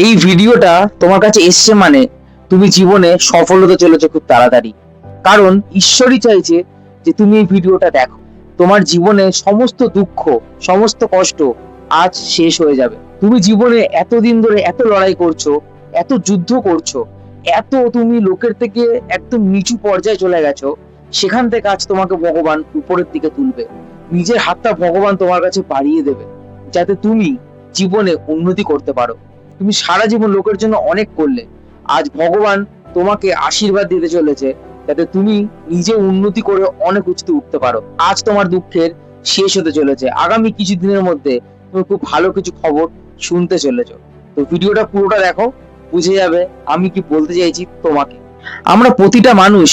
এই ভিডিওটা তোমার কাছে এসছে মানে তুমি জীবনে সফল হতে চলেছো খুব তাড়াতাড়ি। কারণ ঈশ্বরই চাইছে যে তুমি এই ভিডিওটা দেখো। তোমার জীবনে সমস্ত দুঃখ, সমস্ত কষ্ট আজ শেষ হয়ে যাবে। তুমি জীবনে এতদিন ধরে এত লড়াই করছো, এত যুদ্ধ করছো, এত তুমি লোকের থেকে একদম নিচু পর্যায়ে চলে গেছো। সেখান থেকে আজ তোমাকে ভগবান উপরের দিকে তুলবে। নিজের হাতটা ভগবান তোমার কাছে বাড়িয়ে দেবে, যাতে তুমি জীবনে উন্নতি করতে পারো। তুমি সারা জীবন লোকের জন্য অনেক করলে, আজ ভগবান তোমাকে আশীর্বাদ দিতে চলেছে যাতে তুমি নিজে উন্নতি করে অনেক উঁচুতে উঠতে পারো। আজ তোমার দুঃখের শেষ হতে চলেছে, আগামী কিছু দিনের মধ্যে তুমি খুব ভালো কিছু খবর শুনতে চলেছো। তো ভিডিওটা পুরোটা দেখো, বুঝে যাবে আমি কি বলতে চাইছি তোমাকে। আমরা প্রতিটা মানুষ,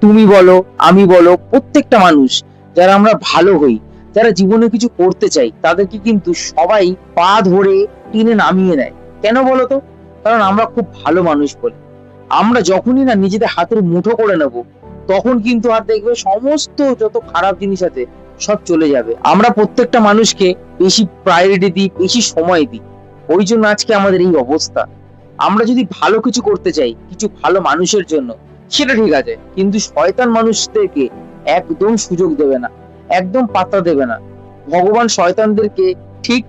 তুমি বলো আমি বলো, প্রত্যেকটা মানুষ যারা আমরা ভালো হই, যারা জীবনে কিছু করতে চাই, তাদেরকে কিন্তু সবাই পা ধরে টেনে নামিয়ে দেয়। কেন বলো তো? কারণ আমরা খুব ভালো মানুষ বলে। আমরা যখনই না নিজেদের হাতের মুঠো করে নেব, তখন কিন্তু আর দেখবে সমস্ত যত খারাপ জিনিস আছে সব চলে যাবে। আমরা প্রত্যেকটা মানুষকে বেশি প্রায়োরিটি দিই, বেশি সময় দিই, ওই জন্য আজকে আমাদের এই অবস্থা। আমরা যদি ভালো কিছু করতে চাই কিছু ভালো মানুষের জন্য, সেটা ঠিক আছে, কিন্তু শয়তান মানুষদেরকে একদম সুযোগ দেবে না, একদম পাত্তা দেবে না। ভগবান শয়তানদেরকে ঠিক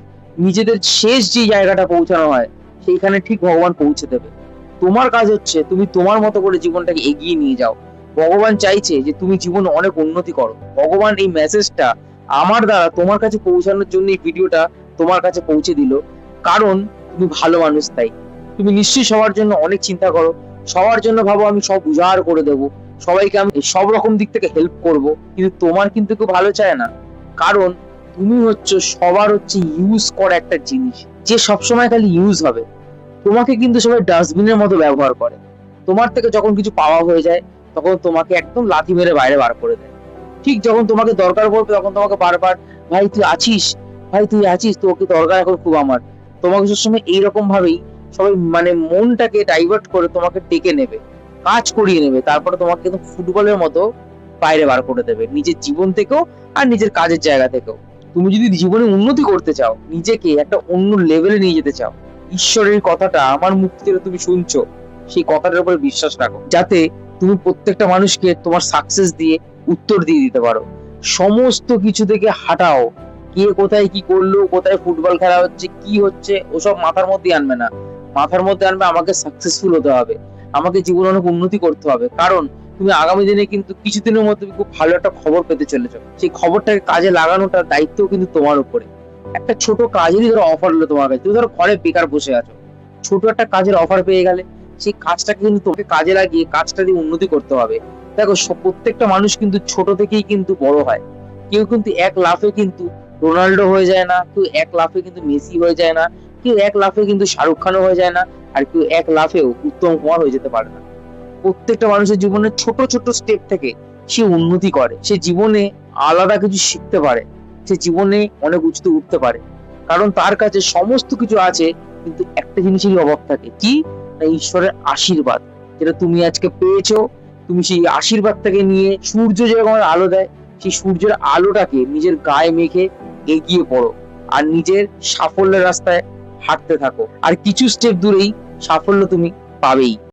নিজেদের শেষ যে জায়গাটা পৌঁছানো হয় সেইখানে ঠিক ভগবান পৌঁছে দেবে। তোমার কাজ হচ্ছে তুমি তোমার মতো করে জীবনটাকে এগিয়ে নিয়ে যাও। ভগবান চাইছে যে তুমি জীবনে অনেক উন্নতি করো। ভগবান এই মেসেজটা আমার দ্বারা তোমার কাছে পৌঁছানোর জন্য এই ভিডিওটা তোমার কাছে পৌঁছে দিল। কারণ তুমি ভালো মানুষ তাই। তুমি নিশ্চয়ই সবার জন্য অনেক চিন্তা করো, সবার জন্য ভাবো আমি সব উজাড় করে দেব, সবাইকে আমি সব রকম দিক থেকে হেল্প করব, কিন্তু তোমার কিন্তু কেউ ভালো চায় না। কারণ তুমি হচ্ছে সবার হচ্ছে ইউজ করা একটা জিনিস, যে সবসময় খালি ইউজ হবে। তোমাকে কিন্তু সবাই ডাস্টবিনের মতো ব্যবহার করে। তোমার থেকে যখন কিছু পাওয়া হয়ে যায় তখন তোমাকে একদম লাথি মেরে বাইরে বার করে দেয়। ঠিক যখন তোমাকে দরকার পড়বে তখন তোমাকে বারবার, ভাই তুই আছিস, ভাই তুই আছিস, তোকে দরকার এখন খুব আমার। তোমাকে সবসময় এইরকম ভাবেই সবাই মানে মনটাকে ডাইভার্ট করে তোমাকে ডেকে নেবে, কাজ করিয়ে নেবে, তারপরে তোমাকে কিন্তু ফুটবলের মতো বাইরে বার করে দেবে, নিজের জীবন থেকেও আর নিজের কাজের জায়গা থেকেও। তুমি যদি জীবনে উন্নতি করতে চাও, নিজেকে একটা অন্য লেভেলে নিয়ে যেতে চাও, ঈশ্বরের কথাটা আমার মুখ থেকে তুমি শুনছো, সেই কথাটার উপরে বিশ্বাস রাখো, যাতে তুমি প্রত্যেকটা মানুষকে তোমার সাকসেস দিয়ে উত্তর দিয়ে দিতে পারো। সমস্ত কিছু থেকে হাঁটাও, কে কোথায় কি করলো, কোথায় ফুটবল খেলা হচ্ছে, কি হচ্ছে, ওসব মাথার মধ্যে আনবে না। মাথার মধ্যে আনবে আমাকে সাকসেসফুল হতে হবে, আমাকে জীবনে অনেক উন্নতি করতে হবে। কারণ তুমি আগামী দিনে কিন্তু কিছুদিনের মধ্যে খুব ভালো একটা খবর পেতে চলেছো। সেই খবরটাকে কাজে লাগানোটার দায়িত্ব কিন্তু তোমার উপরে। একটা ছোট কাজেরই ধরো অফার হলো তোমার কাছে, তুমি ধরো ঘরে বেকার বসে আছো, ছোট একটা কাজের অফার পেয়ে গেলে, সেই কাজটাকে কিন্তু তোমাকে কাজে লাগিয়ে কাজটা দিয়ে উন্নতি করতে হবে। দেখো প্রত্যেকটা মানুষ কিন্তু ছোট থেকেই কিন্তু বড় হয়। কেউ কিন্তু এক লাফে কিন্তু রোনাল্ডো হয়ে যায় না, কেউ এক লাফে কিন্তু মেসি হয়ে যায় না, কেউ এক লাফে কিন্তু শাহরুখ খানও হয়ে যায় না, আর কেউ এক লাফেও উত্তম কুমার হয়ে যেতে পারে না। প্রত্যেকটা মানুষের জীবনে ছোট ছোট স্টেপ থেকে সে উন্নতি করে, সে জীবনে আলাদা কিছু শিখতে পারে, সে জীবনে অনেক উঁচুতে উঠতে পারে। কারণ তার কাছে সমস্ত কিছু আছে, কিন্তু একটা জিনিসেরই অভাব থাকে, কি না ঈশ্বরের আশীর্বাদ, যেটা তুমি আজকে পেয়েছো। তুমি সেই আশীর্বাদ থেকে নিয়ে সূর্য যেরকম আলো দেয়, সেই সূর্যের আলোটাকে নিজের গায়ে মেখে এগিয়ে পড়ো, আর নিজের সাফল্যের রাস্তায় হাঁটতে থাকো, আর কিছু স্টেপ দূরেই সাফল্য তুমি পাবেই।